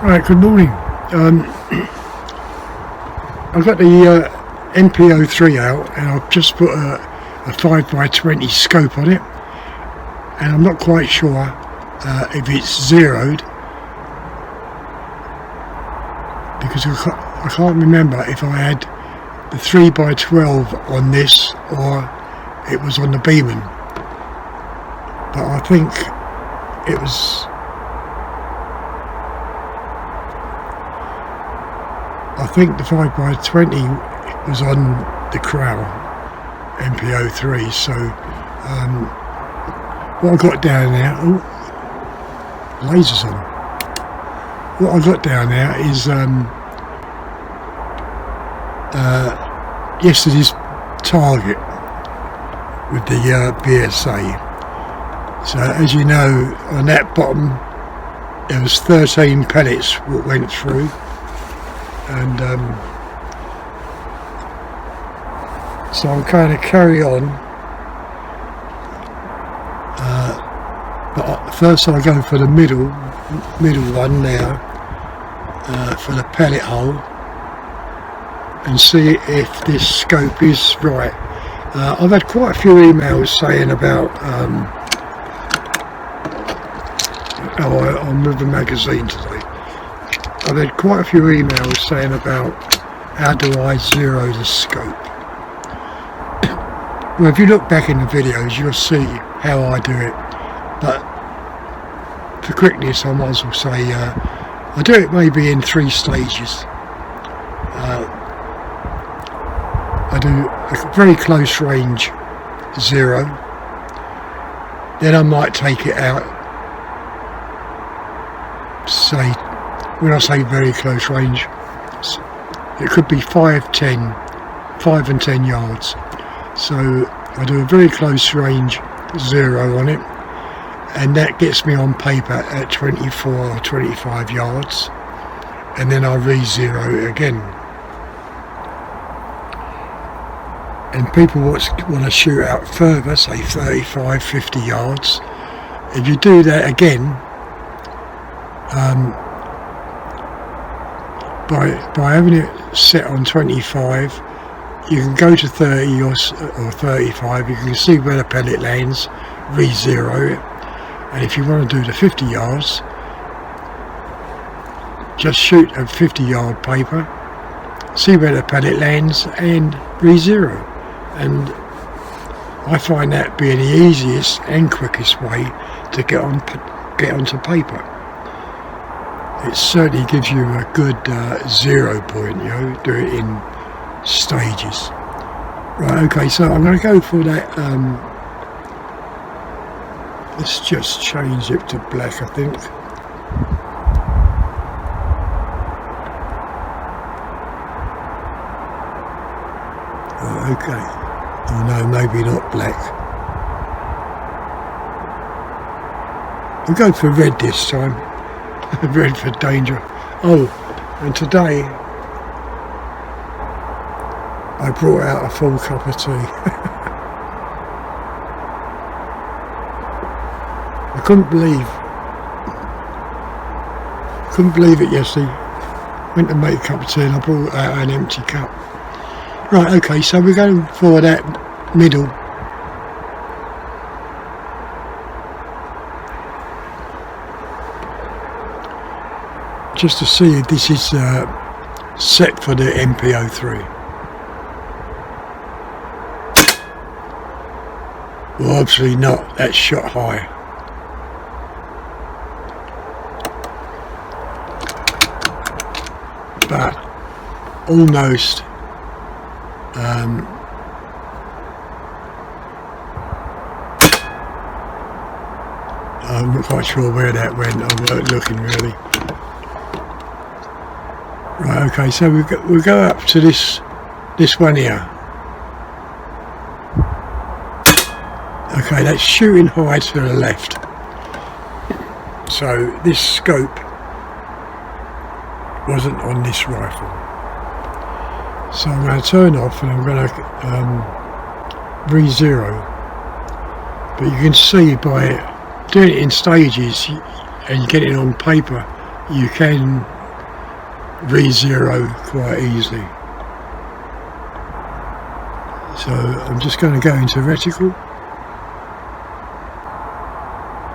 Right, good morning. I've got the MPO3 out and I've just put a 5x20 scope on it, and I'm not quite sure if it's zeroed, because I can't remember if I had the 3x12 on this or it was on the Beeman, but I think it was. I think the 5x20 was on the Crow MPO3, so what I got down there, lasers on. What I got down there is yesterday's target with the BSA. So as you know, on that bottom there was 13 pellets what went through. And so I'm going to carry on, but first I'll go for the middle one now, for the pellet hole, and see if this scope is right. I've had quite a few emails saying about I'm with the magazine today. I've had quite a few emails saying about how do I zero the scope. Well, if you look back in the videos you'll see how I do it, but for quickness I might as well say I do it maybe in 3 stages. I do a very close range zero, then I might take it out, say, when I say very close range, it could be 5 and 10 yards. So I do a very close range zero on it, and that gets me on paper at 24 or 25 yards, and then I re-zero it again. And people want to shoot out further, say 35, 50 yards. If you do that again, by having it set on 25, you can go to 30 or 35. You can see where the pellet lands, re-zero it, and if you want to do the 50 yards, just shoot a 50 yard paper, see where the pellet lands and re-zero. And I find that being the easiest and quickest way to get onto paper. It certainly gives you a good 0 point, you know, do it in stages. Right, okay, so I'm going to go for that, let's just change it to black, I think. Right, okay, oh no, maybe not black. I'll go for red this time. Red for danger. Oh, and today I brought out a full cup of tea. I couldn't believe it yesterday. Went to make a cup of tea and I brought out an empty cup. Right, okay, so we're going for that middle. Just to see if this is set for the MPO3. Well, obviously not, that's shot high. But almost I'm not quite sure where that went, I weren't looking really. Right, okay, so we'll go up to this one here. Okay, that's shooting high to the left. So this scope wasn't on this rifle. So I'm going to turn off and I'm going to re-zero. But you can see by doing it in stages and getting it on paper you can re-zero quite easily. So I'm just going to go into reticle.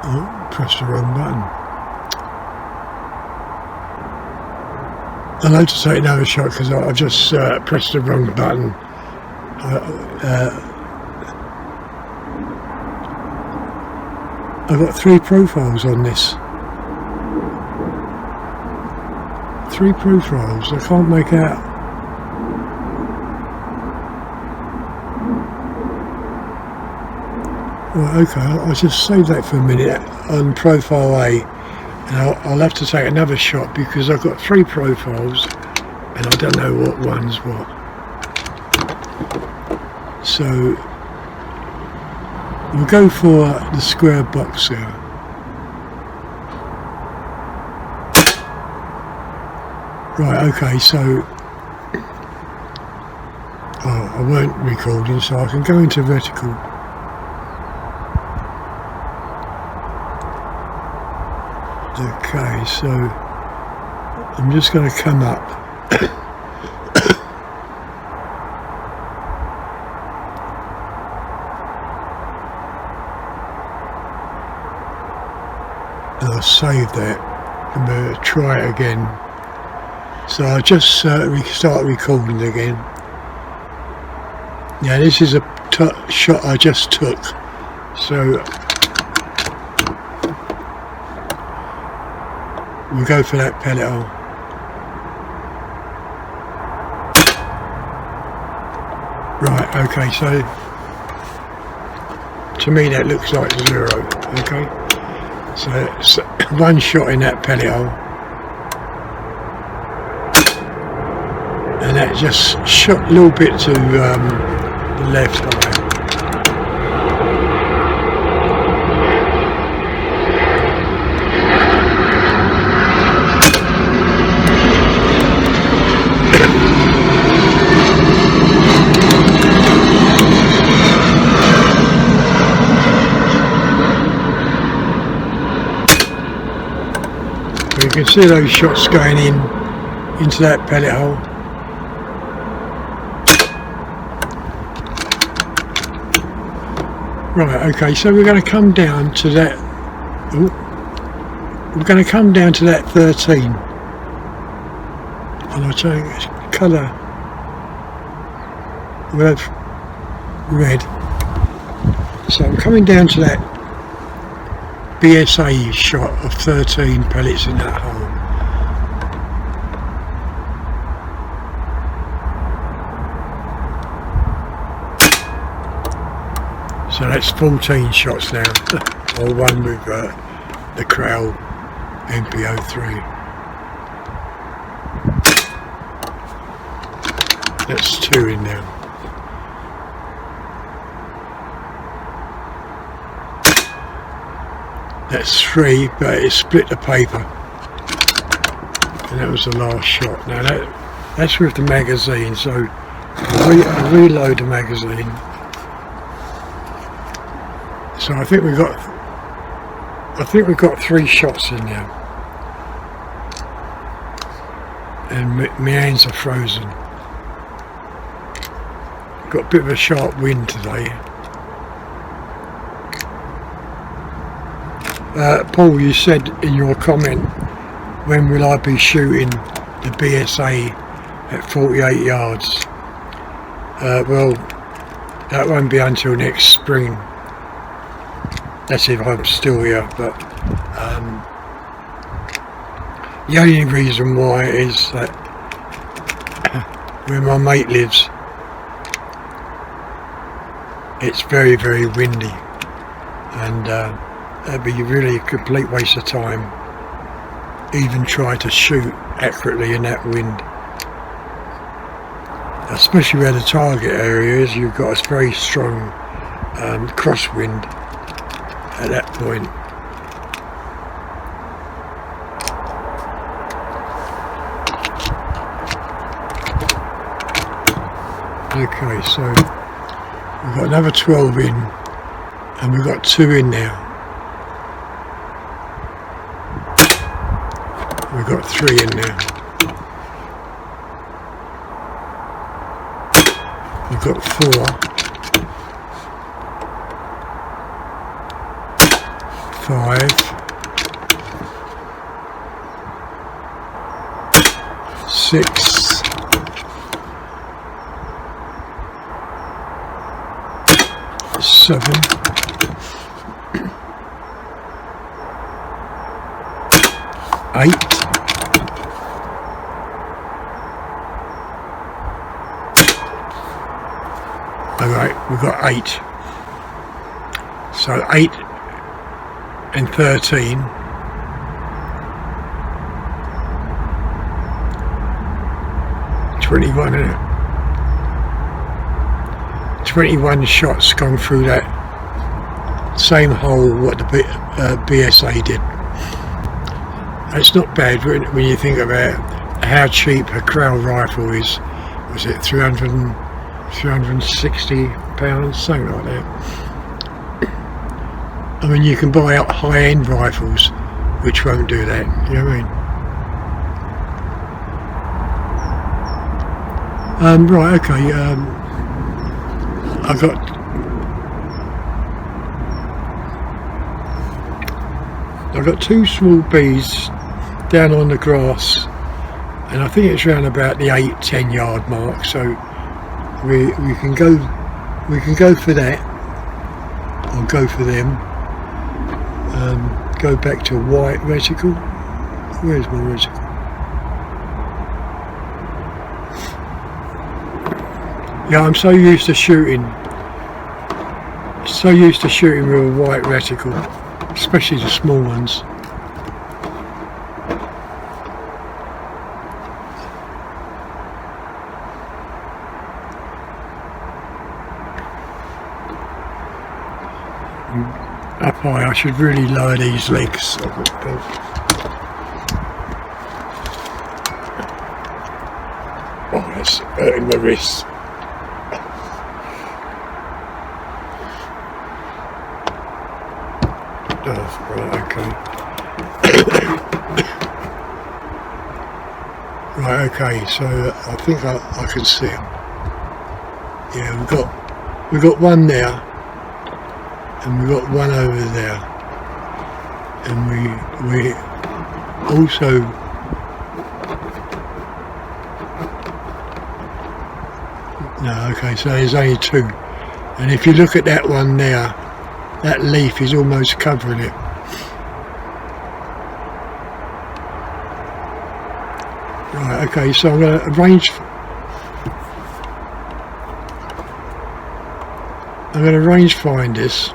Oh, press the wrong button. I'll have to take another shot because I've just pressed the wrong button. I've got 3 profiles on this. 3 profiles, I can't make out. Right, okay, I'll just save that for a minute on profile A, and I'll have to take another shot because I've got 3 profiles and I don't know what one's what. So we'll go for the square box here. Right, okay, so I weren't recording, so I can go into vertical. Okay, so I'm just going to come up. And I'll save that. I'm going to try it again. So I'll just start recording again. Now this is a shot I just took. So we'll go for that pellet hole. Right, okay, so to me that looks like 0, okay? So it's 1 shot in that pellet hole. And that just shot a little bit to the left eye. You can see those shots going into that pellet hole. Right, okay, so we're going to come down to that. We're going to come down to that 13, and I'll change its colour. We'll have red. So I'm coming down to that BSA shot of 13 pellets in that hole. So that's 14 shots now, or 1 with the Crow MPO3. That's 2 in there. That's 3, but it split the paper, and that was the last shot. Now that's with the magazine, so I reload the magazine. So I think we've got 3 shots in there, and my hands are frozen. Got a bit of a sharp wind today. Paul, you said in your comment, when will I be shooting the BSA at 48 yards? Well, that won't be until next spring. That's if I'm still here, but the only reason why is that where my mate lives, it's very, very windy, and that'd be really a complete waste of time even try to shoot accurately in that wind, especially where the target area is. You've got a very strong crosswind at that point. Okay, so we've got another 12 in, and we've got 2 in now. We've got 3 in there. We've got 4. 5. 6. 7. 8. Alright, we've got 8. So 8 and 13. 21, isn't it? 21 shots gone through that same hole what the BSA did. It's not bad when you think about how cheap a Crow rifle is. Was it 360 pounds, something like that. I mean, you can buy out high-end rifles which won't do that, you know what I mean? Right, okay, I've got 2 small bees down on the grass, and I think it's around about the 8-10 yard mark, so we can go for that. I'll go for them. Go back to white reticle. Where's my reticle? Yeah, I'm so used to shooting with a white reticle, especially the small ones. Up high, I should really lower these legs. Oh, that's hurting my wrists. Oh, right, okay. Right, okay, so I think I can see them. Yeah, we've got one there, and we've got one over there, and we also no, okay, so there's only 2, and if you look at that one there, that leaf is almost covering it. Right, okay, so I'm going to range find this.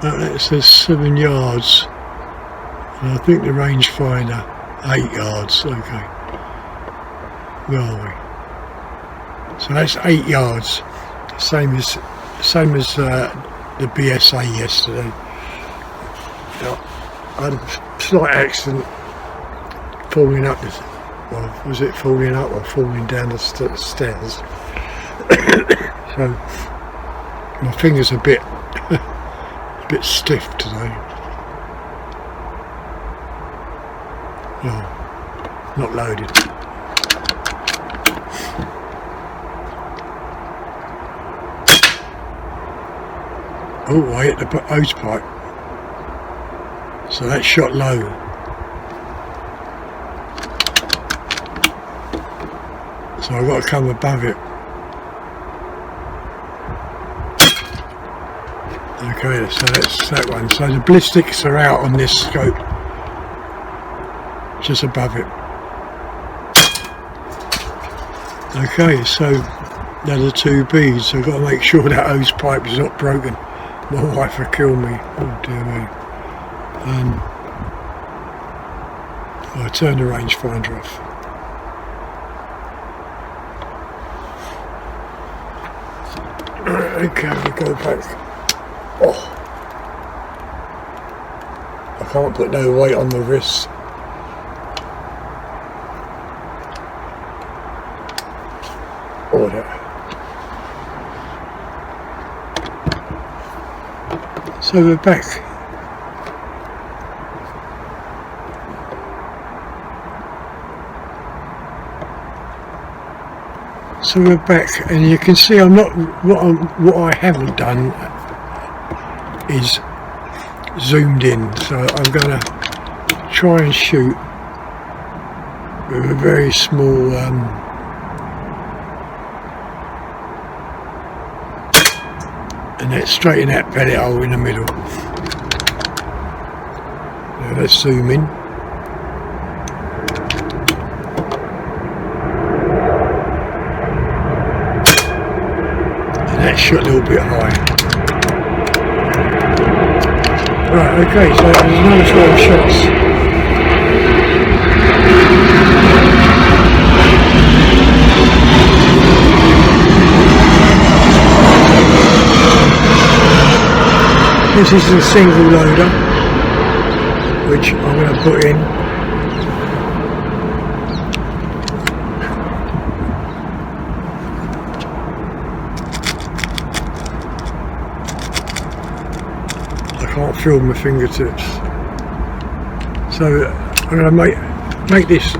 It says 7 yards, and I think the rangefinder 8 yards. Okay, where are we? So that's 8 yards, same as the BSA yesterday. I had a slight accident falling up this. Well, was it falling up or falling down the stairs? So my fingers are a bit stiff today. Oh, not loaded. Oh, I hit the hose pipe. So that shot low. So I've got to come above it. Okay, so that's that one. So the ballistics are out on this scope, just above it. Okay, so they're the 2 beads. So I've got to make sure that hose pipe is not broken. My wife will kill me. Oh dear me. I turned the rangefinder off. Okay, we go back. Oh, I can't put no weight on the wrists. it. So we're back. So we're back, and you can see I'm not. What I haven't done is zoomed in. So I'm going to try and shoot with a very small. And that's straight in that pellet hole in the middle. Now let's zoom in. And that shot a little bit high. Right, okay, so there's another 12 shots. This is a single loader, which I'm going to put in. I can't feel my fingertips, so I'm going to make this.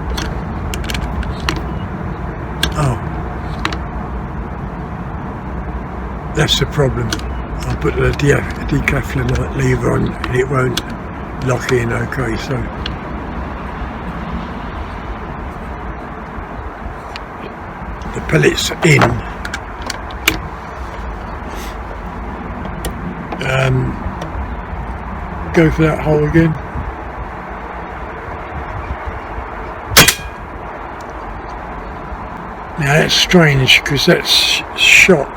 Oh, that's the problem. I'll put the decathlon lever on and it won't lock in. Okay, so the pellet's in. Go for that hole again. Now that's strange because that's shot.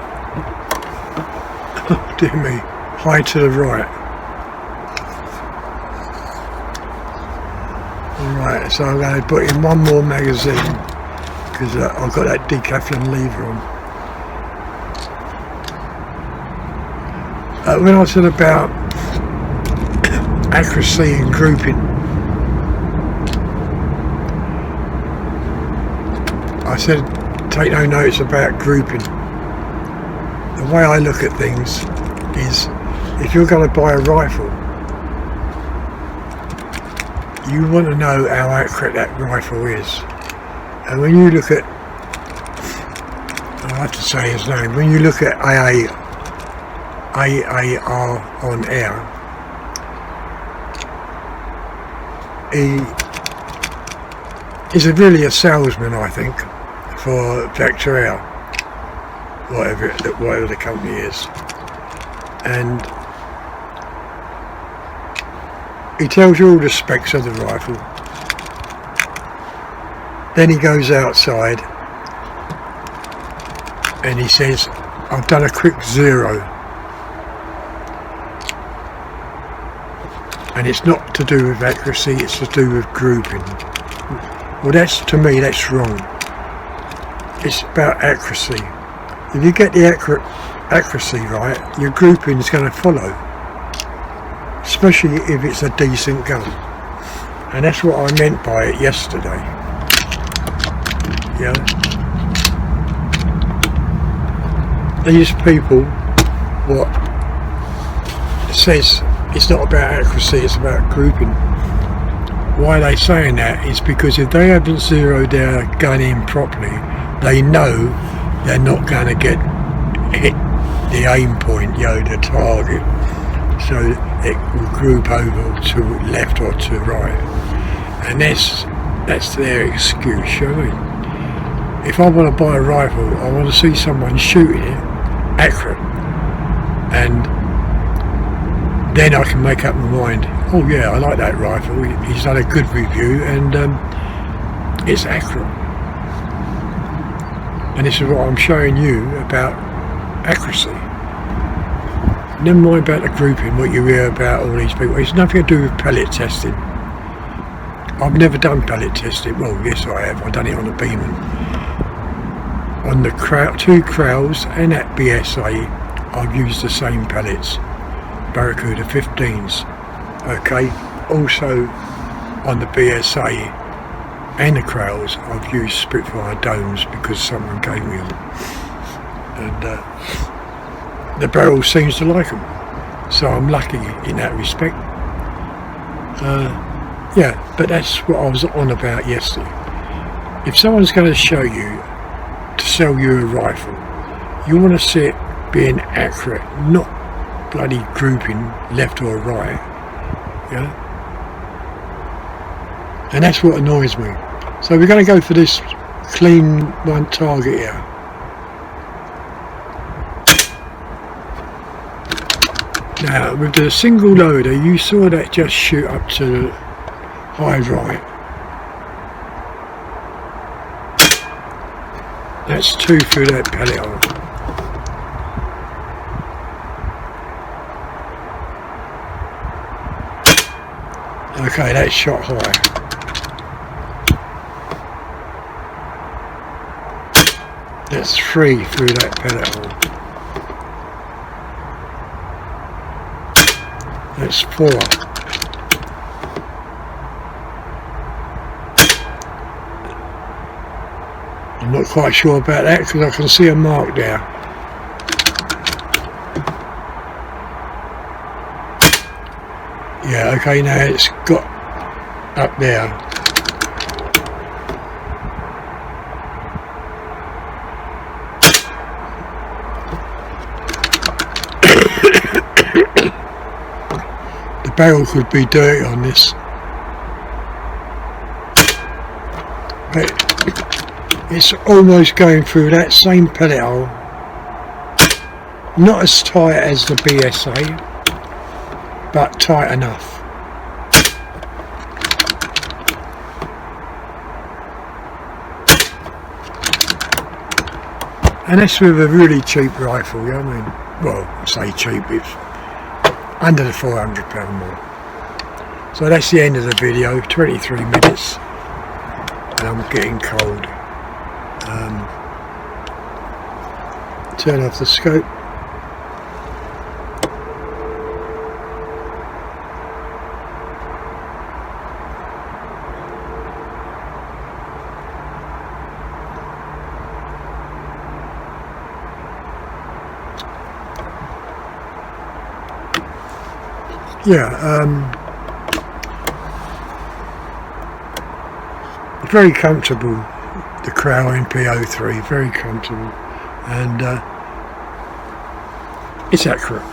Oh dear me, high to the right. Alright, so I'm going to put in one more magazine because I've got that decathlon lever on. When I said about accuracy and grouping, I said take no notice about grouping. The way I look at things is, if you're going to buy a rifle, you want to know how accurate that rifle is. And when you look at, I have to say his name, when you look at AAR on air, he is really a salesman, I think, for Vector Air, whatever the company is, and he tells you all the specs of the rifle. Then he goes outside and he says, I've done a quick zero, and it's not to do with accuracy, it's to do with grouping. Well, that's, to me, that's wrong. It's about accuracy. If you get the accuracy right, your grouping is going to follow, especially if it's a decent gun. And that's what I meant by it yesterday. Yeah. These people, what says it's not about accuracy, it's about grouping. Why are they saying that is because if they haven't zeroed their gun in properly, they know they're not going to hit the aim point, the target. So it will group over to left or to right. And that's their excuse, you know what I mean? If I want to buy a rifle, I want to see someone shooting it accurate, and then I can make up my mind, oh yeah, I like that rifle, he's done a good review and it's accurate. And this is what I'm showing you about accuracy. Never mind about the grouping, what you hear about all these people. It's nothing to do with pellet testing. I've never done pellet testing. Well, yes I have. I've done it on a Beeman. On the two Krauls and at BSA, I've used the same pellets. Barracuda 15s. Okay. Also on the BSA, and the Crowls, I've used Spitfire domes because someone gave me them, and the barrel seems to like them, so I'm lucky in that respect. Yeah, but that's what I was on about yesterday. If someone's going to show you to sell you a rifle, you want to see it being accurate, not bloody grouping left or right, yeah. And that's what annoys me. So we're going to go for this clean one target here. Now with the single loader, you saw that just shoot up to the high right. That's 2 through that pellet hole. Okay, that's shot high. That's 3 through that pellet hole. That's 4. I'm not quite sure about that because I can see a mark there. Yeah, okay, now it's got up there. The barrel could be dirty on this. But it's almost going through that same pellet hole. Not as tight as the BSA, but tight enough. And that's with a really cheap rifle, you know what I mean? Well, I say cheap, it's under the £400 more. So that's the end of the video, 23 minutes, and I'm getting cold. Turn off the scope. Yeah, very comfortable, the Crow MP03, very comfortable, and it's accurate.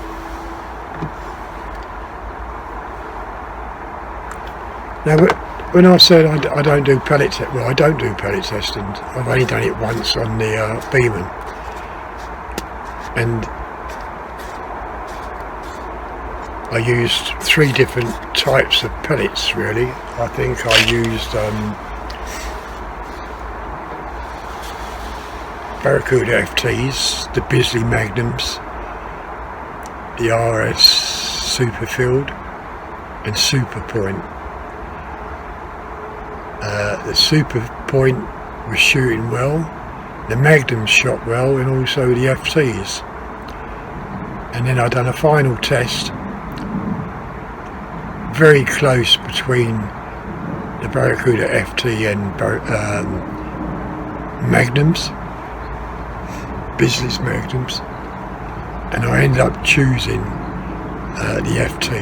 Now, when I said I don't do pellet testing, well, I don't do pellet testing. I've only done it once on the Beeman, and I used 3 different types of pellets really. I think I used Barracuda FTs, the Bisley Magnums, the RS Superfield and Superpoint. The Superpoint was shooting well, the Magnums shot well, and also the FTs. And then I done a final test very close between the Barracuda FT and Magnums, Bisley's Magnums, and I ended up choosing the FT.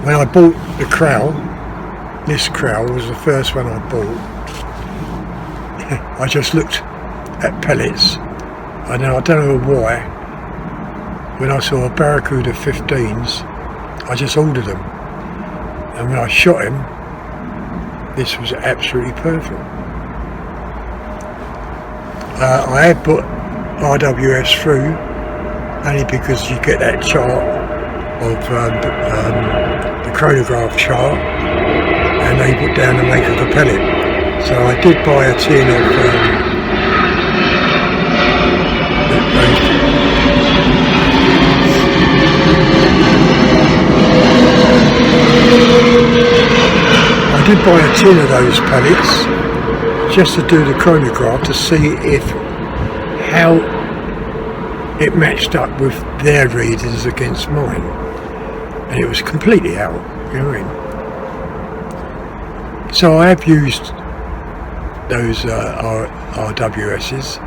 When I bought the Crow, this Crow was the first one I bought. I just looked at pellets, and I don't know why, when I saw Barracuda 15s, I just ordered them, and when I shot him, this was absolutely perfect. I had put RWS through only because you get that chart of the chronograph chart, and they put down the make of the pellet. So I did buy a tin of I did buy a tin of those pellets just to do the chronograph to see how it matched up with their readings against mine, and it was completely out, you know what I So I have used those RWSs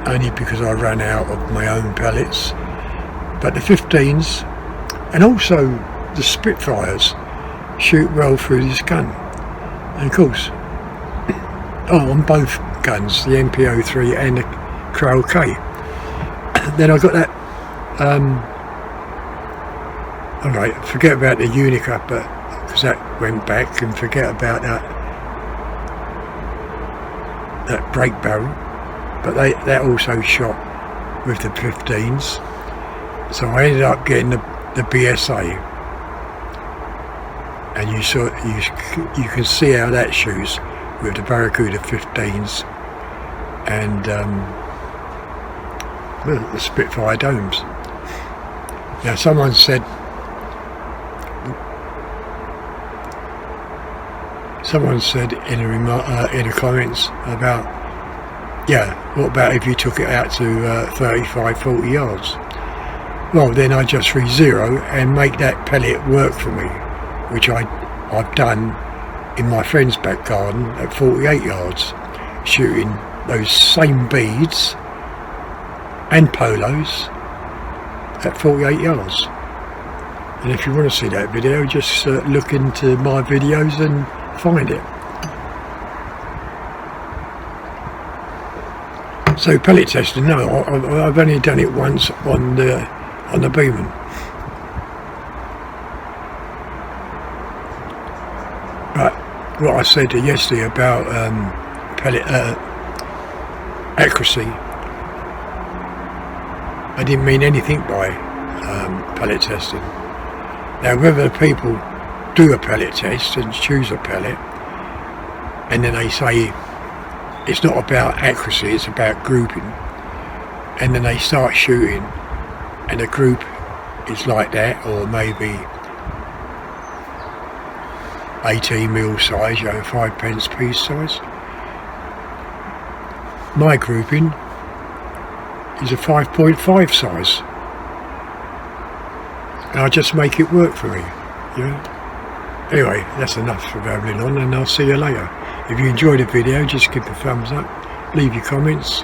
only because I ran out of my own pellets, but the 15s and also the Spitfires shoot well through this gun. And of course, on both guns, the MP03 and the Trail K. Then I got that alright, forget about the Unica, but because that went back, and forget about that brake barrel, but that also shot with the 15s. So I ended up getting the BSA, and you can see how that shoots with the Barracuda 15s and the Spitfire domes. Now someone said in the comments about, what about if you took it out to 35-40 yards? Well, then I just re-zero and make that pellet work for me, which I've done in my friend's back garden at 48 yards, shooting those same beads and polos at 48 yards. And if you want to see that video, just look into my videos and find it. So pellet testing, no, I've only done it once on the Beeman. But what I said yesterday about pellet accuracy, I didn't mean anything by pellet testing. Now whether people do a pellet test and choose a pellet, and then they say it's not about accuracy, it's about grouping, and then they start shooting and the group is like that, or maybe 18mm size, 5 piece size. My grouping is a 5.5 size, and I just make it work for me. Anyway, that's enough for babbling on, and I'll see you later. If you enjoyed the video, just give a thumbs up, leave your comments,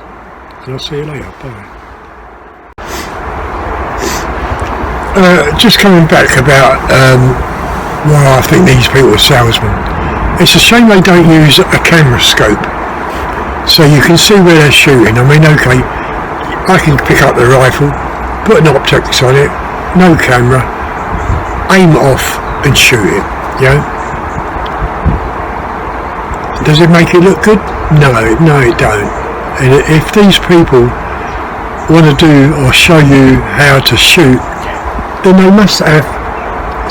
and I'll see you later. Bye. Just coming back about why I think these people are salesmen. It's a shame they don't use a camera scope so you can see where they're shooting. I mean, okay, I can pick up the rifle, put an optics on it, no camera, aim off and shoot it, Does it make it look good? No, it don't. And if these people want to do or show you how to shoot, then they must have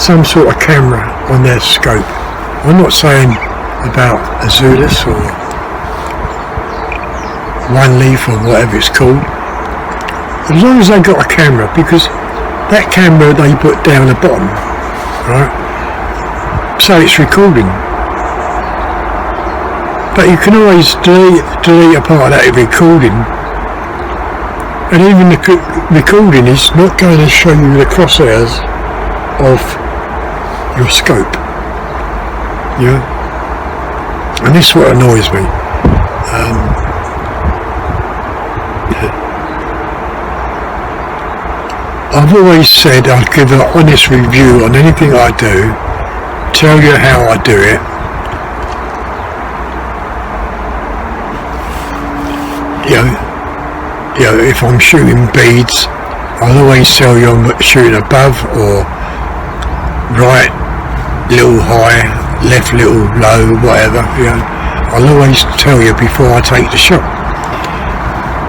some sort of camera on their scope. I'm not saying about Azulis or One Leaf or whatever it's called, as long as they got a camera, because that camera they put down the bottom, right, so it's recording, but you can always delete a part of that recording. And even the recording is not going to show you the crosshairs of your scope, and this is what annoys me. I've always said I'd give an honest review on anything I do, tell you how I do it, if I'm shooting beads, I'll always tell you I'm shooting above or right little high, left little low, whatever, I'll always tell you before I take the shot,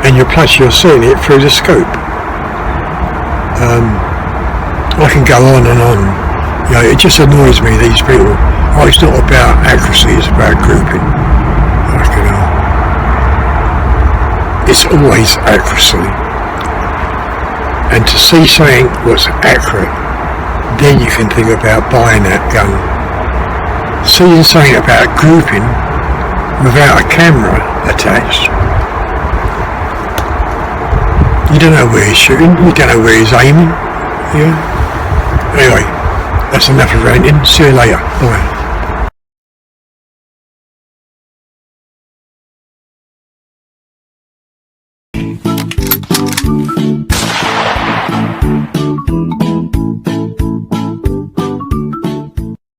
and plus you're seeing it through the scope. I can go on and on, it just annoys me, these people. It's not about accuracy, it's about grouping. It's always accuracy, and to see something what's accurate, then you can think about buying that gun. Seeing something about grouping without a camera attached, you don't know where he's shooting, you don't know where he's aiming. Anyway, that's enough of ranting. See you later. Bye.